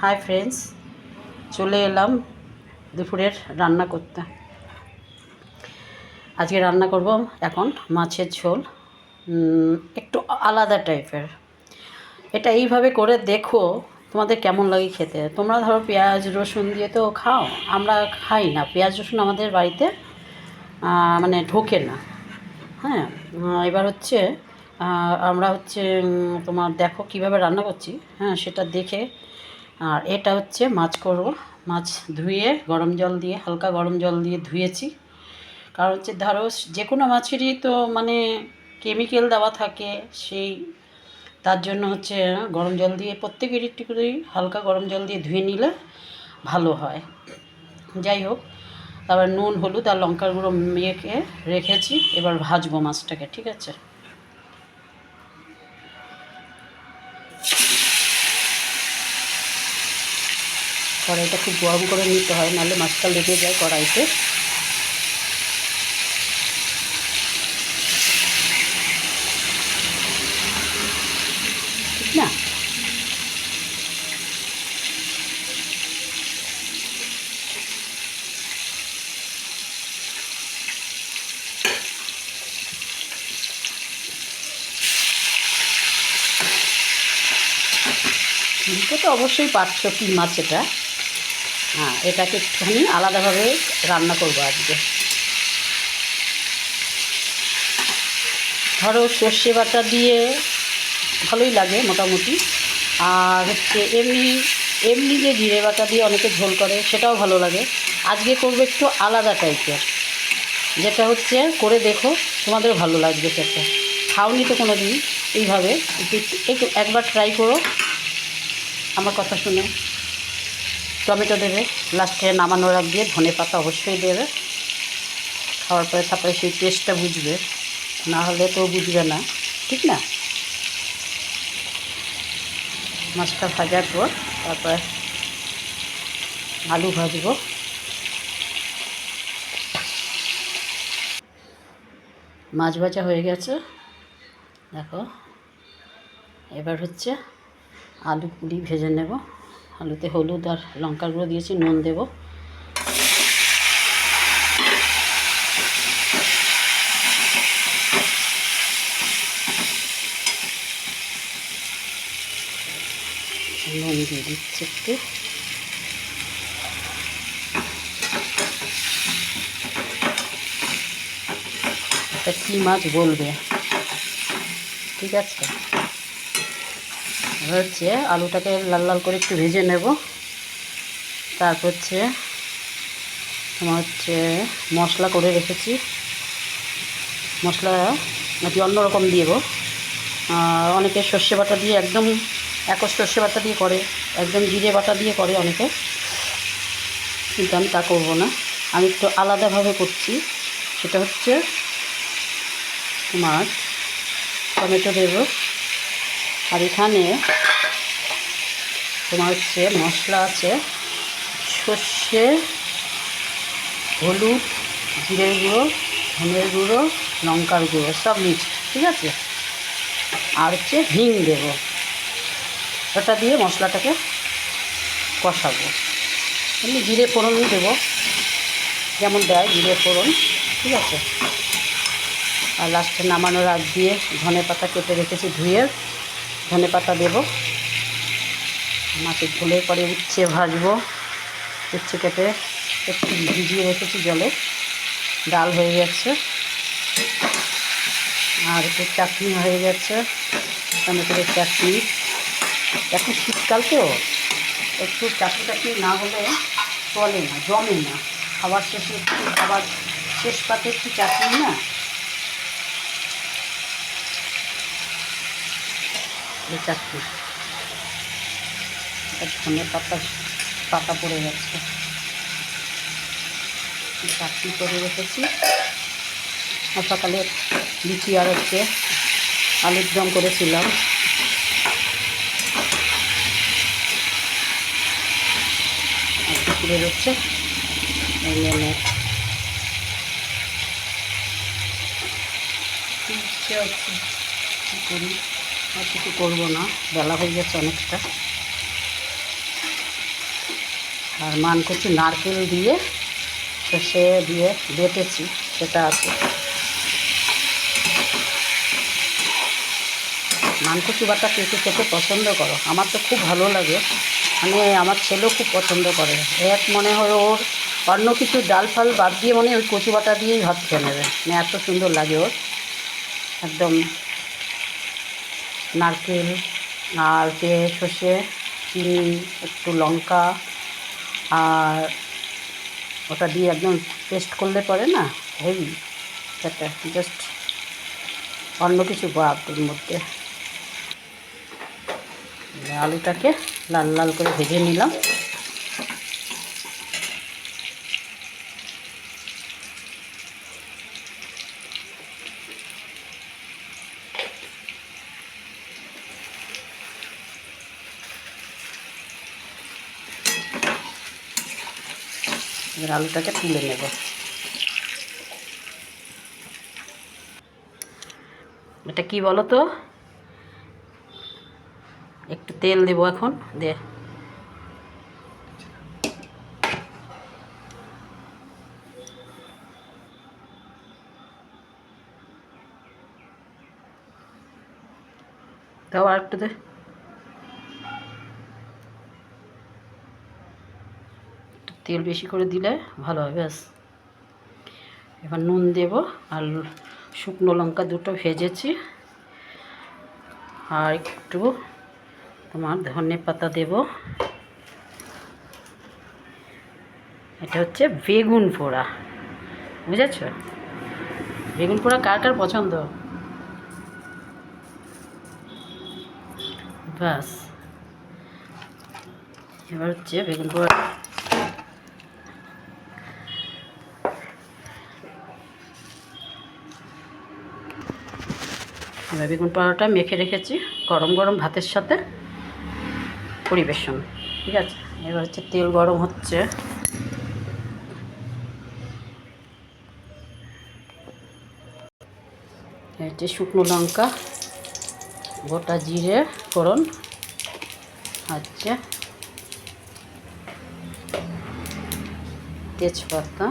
Hi friends, চলে এলাম দুপুরের রান্না করতে। আজকে রান্না করব এখন মাছের ঝোল, একটু আলাদা টাইপের। এটা এইভাবে করে দেখো তোমাদের কেমন লাগে খেতে। তোমরা ধরো পেঁয়াজ রসুন দিয়ে তো খাও, আমরা খাই না। পেঁয়াজ রসুন আমাদের বাড়িতে মানে ঢোকে না। হ্যাঁ, এবার হচ্ছে আমরা হচ্ছে তোমার দেখো কিভাবে রান্না করছি, হ্যাঁ সেটা দেখে। আর এটা হচ্ছে মাছ করব। মাছ ধুয়ে গরম জল দিয়ে, হালকা গরম জল দিয়ে ধুয়েছি। কারণ হচ্ছে ধরো যে কোনো মাছেরই তো মানে কেমিক্যাল দেওয়া থাকে, সেই তার জন্য হচ্ছে গরম জল দিয়ে প্রত্যেকের একটু করে হালকা গরম জল দিয়ে ধুয়ে নিলে ভালো হয়। যাই হোক, তারপর নুন হলুদ আর লঙ্কার গুঁড়ো মেখে রেখেছি। এবার ভাজবো মাছটাকে, ঠিক আছে। কড়াইটা খুব গরম করে নিতে হয়, নাহলে মাছটা লেগে যায় কড়াইতে। ঠিক না? চিনতে তো অবশ্যই পারছো কী মাছ এটা। হ্যাঁ, এটাকে একটুখানি আলাদাভাবে রান্না করবো আজকে। ধরো সর্ষে বাটা দিয়ে ভালোই লাগে মোটামুটি। আর হচ্ছে এমনি এমনি যে জিরে বাটা দিয়ে অনেকে ঝোল করে, সেটাও ভালো লাগে। আজকে করবো একটু আলাদা টাইপের, যেটা হচ্ছে করে দেখো, তোমাদের ভালো লাগবে সেটা। খাওনি তো কোনো দিন এইভাবে, একটু একবার ট্রাই করো আমার কথা শুনে। টমেটো দেবে লাস্টে নামানোর আগ দিয়ে, ধনে পাতা অবশ্যই দেবে। খাওয়ার পরে তারপরে সেই টেস্টটা বুঝবে, না হলে তো বুঝবে না, ঠিক না? মাছটা ভাজার পর তারপরে আলু ভাজবো। মাছ ভাজা হয়ে গেছে দেখো। এবার হচ্ছে আলুগুলি ভেজে নেব। আলুতে হলুদ আর লঙ্কার গুঁড়ো দিয়েছি, নুন দেব। নুন দিয়ে দিচ্ছি একটু। এটা কী মাছ বলবে, ঠিক আছে। এবার হচ্ছে আলুটাকে লাল লাল করে একটু ভেজে নেব। তারপর হচ্ছে তোমার হচ্ছে মশলা করে রেখেছি। মশলা নাকি অন্যরকম দেবো। অনেকে সর্ষে বাটা দিয়ে একদম একশ সর্ষে বাটা দিয়ে করে, একদম জিরে বাটা দিয়ে করে অনেকে, কিন্তু আমি তা করবো না। আমি একটু আলাদাভাবে করছি। সেটা হচ্ছে তোমার টমেটো দেব। আর এখানে তোমার হচ্ছে মশলা আছে সর্ষে, হলুদ, জিরের গুঁড়ো, ধনের গুঁড়ো, লঙ্কার গুঁড়ো সব মিক্স, ঠিক আছে। আর হচ্ছে হিং দেব। ওটা দিয়ে মশলাটাকে কষাবো। এমনি জিরে ফোড়ন দেবো, যেমন দেয় জিরে ফোড়ন, ঠিক আছে। আর লাস্টে নামানোর আগ দিয়ে ধনে পাতা কেটে রেখেছি, ধুয়ে ধনে পাতা দেবো। মাছের ঝোলের পরে উচ্ছে ভাজবো। উচ্ছে কেটে একটু ভিজিয়ে রেখেছি জলে, ডাল হয়ে গেছে। আর একটু চাটনি হয়ে গেছে, টমেটোর চাটনি। এখন শীতকাল তো একটু চাটনি টাটনি না হলে চলে না, জমে না। খাবার শেষে একটু, খাবার শেষ পাতে একটু চাটনি না। এই চাটনি ধনে পাতা পড়ে গেছে, চাটনি করে রেখেছি। আর সকালে লুচি আর হচ্ছে আলুর দম করেছিলাম। আর দুপুরের হচ্ছে কী করি, আর কিছু করবো না, বেলা হয়ে গেছে অনেকটা। আর মানকচু নারকেল দিয়ে সে দিয়ে বেটেছি, সেটা আছে। মানকচু বাটা কে কে খেতে পছন্দ করো? আমার তো খুব ভালো লাগে, মানে আমার ছেলেও খুব পছন্দ করে। এক মনে হয় ওর অন্য কিছু ডাল ফাল বাদ দিয়ে মনে ওই কচু বাটা দিয়েই ভাত খেয়ে নেবে, মানে এত সুন্দর লাগে ওর। একদম নারকেল আর সর্ষে, চিনি, একটু লঙ্কা আর ওটা দিয়ে একদম পেস্ট করলে পরে না হেভি খেতে, জাস্ট অন্য কিছু বাদ ওর মধ্যে। আলুটাকে লাল লাল করে ভেজে নিলাম। এবার আলুটাকে তুলে নেব। এটা কি বলো তো, একটু তেল দেবো এখন, দে দাও আর একটু দে। তেল বেশি করে দিলে ভালো হবে। ব্যাস, এবার নুন দেব আর শুকনো লঙ্কা দুটো ভেজেছি, আর একটু তোমার ধনে পাতা দেব। এটা হচ্ছে বেগুন পোড়া, বুঝেছ? বেগুন পোড়া কার কার পছন্দ? ব্যাস, এবার হচ্ছে বেগুন পোড়া। এবার বেগুন পোড়াটা মেখে রেখেছি, গরম গরম ভাতের সাথে পরিবেশন। ঠিক আছে, এবার হচ্ছে তেল গরম হচ্ছে। হচ্ছে শুকনো লঙ্কা, গোটা জিরে ফোড়ন, হচ্ছে তেজপাতা।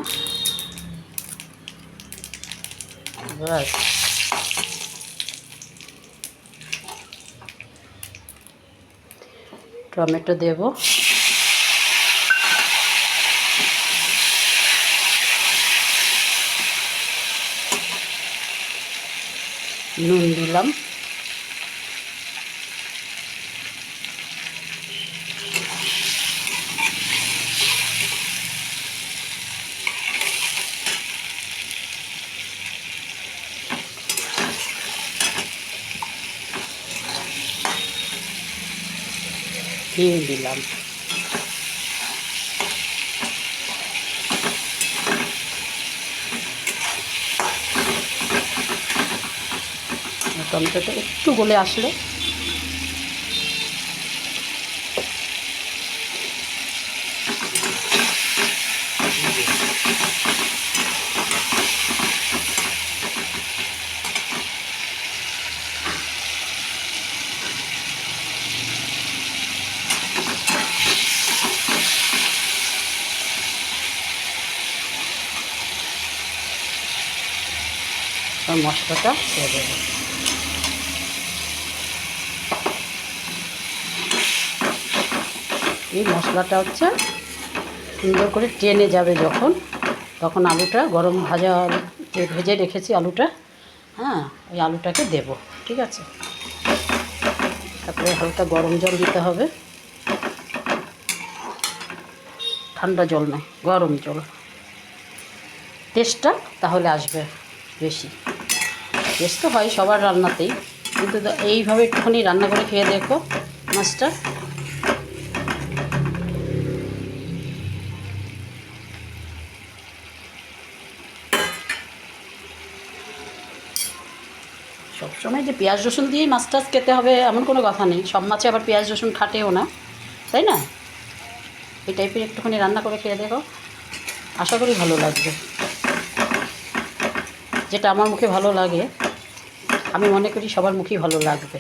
ব্যাস, টমেটো দেব, নুন দিলাম, হিং দিলাম। টমেটোটা একটু গলে আসলে মশলাটা ছেড়ে দেবো। এই মশলাটা হচ্ছে সুন্দর করে টেনে যাবে যখন, তখন আলুটা গরম ভাজা ভেজে রেখেছি আলুটা, হ্যাঁ ওই আলুটাকে দেব। ঠিক আছে, তারপরে হালকা গরম জল দিতে হবে, ঠান্ডা জল নয়, গরম জল। টেস্টটা তাহলে আসবে বেশি। টেস্ট তো হয় সবার রান্নাতেই, কিন্তু এইভাবে একটুখানি রান্না করে খেয়ে দেখো মাছটা। সবসময় যে পেঁয়াজ রসুন দিয়েই মাছ টাছ খেতে হবে এমন কোনো কথা নেই, সব মাছে আবার পেঁয়াজ রসুন খাটেও না, তাই না? এই টাইপের একটুখানি রান্না করে খেয়ে দেখো, আশা করি ভালো লাগবে। যেটা আমার মুখে ভালো লাগে আমি মনে করি সবার মুখেই ভালো লাগবে।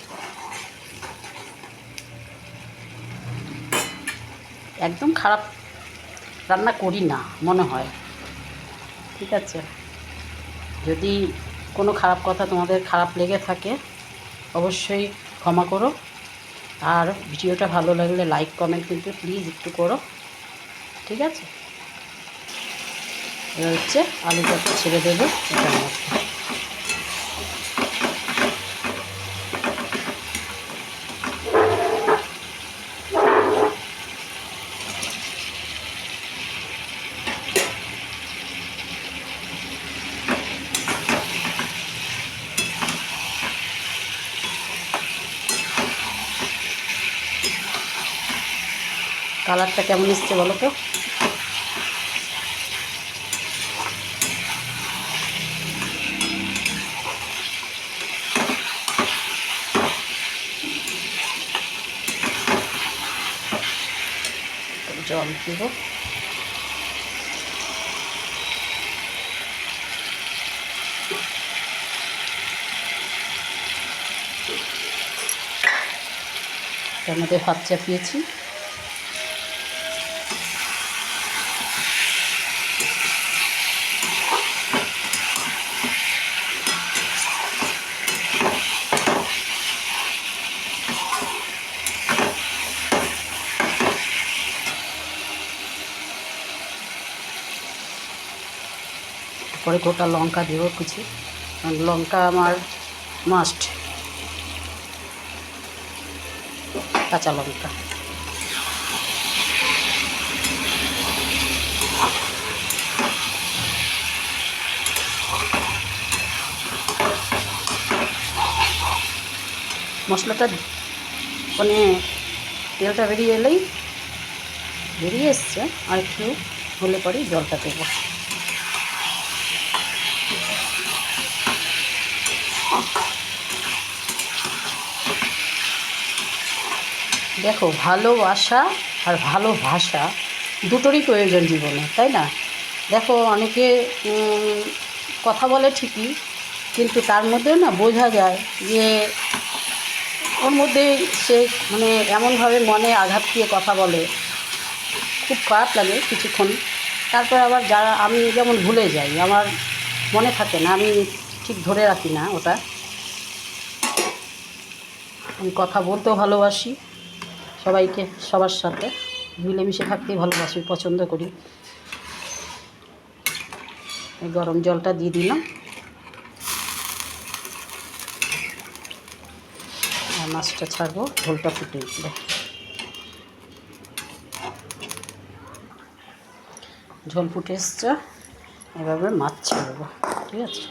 একদম খারাপ রান্না করি না মনে হয়। ঠিক আছে, যদি কোনো খারাপ কথা তোমাদের খারাপ লেগে থাকে অবশ্যই ক্ষমা করো। আর ভিডিওটা ভালো লাগলে লাইক কমেন্ট কিন্তু প্লিজ একটু করো। ঠিক আছে, এবার হচ্ছে আলুটাকে ছেড়ে দেবো এটার মধ্যে। কালারটা কেমন এসছে বলো তো? জল দেব। তার মধ্যে ভাত চাপিয়েছি। পরে গোটা লঙ্কা দেব কিছু, লঙ্কা আমার মাস্ট, কাঁচা লঙ্কা। মশলাটা মানে তেলটা বেরিয়ে এলেই, বেরিয়ে এসছে, আর একটু হলে পরেই জলটা দেবো। দেখো, ভালোবাসা আর ভালোবাসা দুটোরই প্রয়োজন জীবনে, তাই না? দেখো, অনেকে কথা বলে ঠিকই, কিন্তু তার মধ্যে না বোঝা যায় যে ওর মধ্যে সে মানে এমনভাবে মনে আঘাত দিয়ে কথা বলে, খুব খারাপ লাগে কিছুক্ষণ। তারপর আবার যারা, আমি যেমন ভুলে যাই, আমার মনে থাকে না, আমি ঠিক ধরে রাখি না ওটা। আমি কথা বলতেও ভালোবাসি, সবাইকে, সবার সাথে মিলেমিশে থাকতেই ভালোবাসি, পছন্দ করি। এই গরম জলটা দিয়ে দিলাম, আর মাছটা ছাড়বো, ঝোলটা ফুটে উঠবে। ঝোল ফুটে এসছে, এভাবে মাছ ছাড়বো। ঠিক আছে,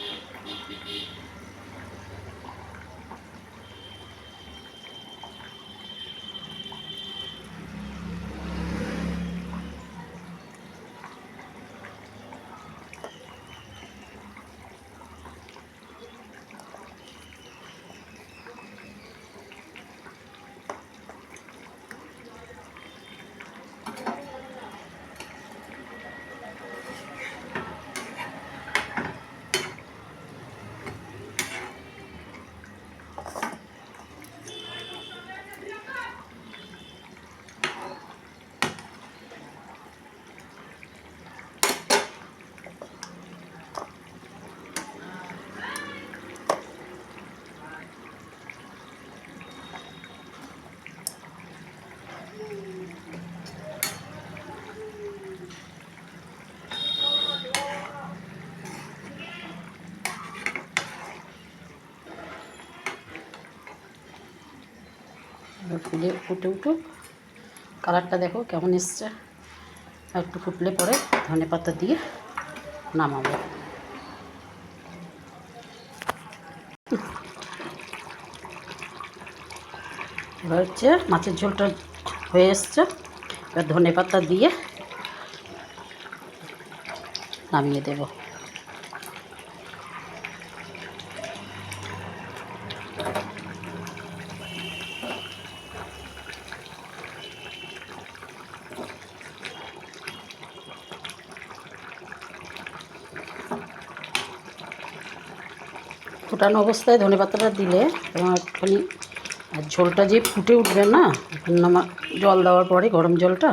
ফুলে ফুটে উঠুক। কালারটা দেখো কেমন এসছে। আর একটু ফুটলে পরে ধনেপাতা দিয়ে নামাবো। এবার হচ্ছে মাছের ঝোলটা হয়ে এসছে, এবার ধনেপাতা দিয়ে নামিয়ে দেব। ফুটানো অবস্থায় ধনেপাতাটা দিলে তোমার একটুখানি, আর ঝোলটা যে ফুটে উঠবে না জল দেওয়ার পরে, গরম জলটা,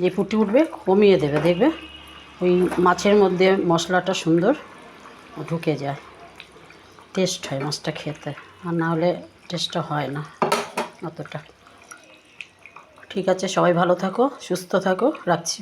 যে ফুটে উঠবে কমিয়ে দেবে, দেখবে ওই মাছের মধ্যে মশলাটা সুন্দর ঢুকে যায়, টেস্ট হয় মাছটা খেতে, আর না হলে টেস্টটা হয় না অতটা। ঠিক আছে, সবাই ভালো থাকো, সুস্থ থাকো, রাখছি।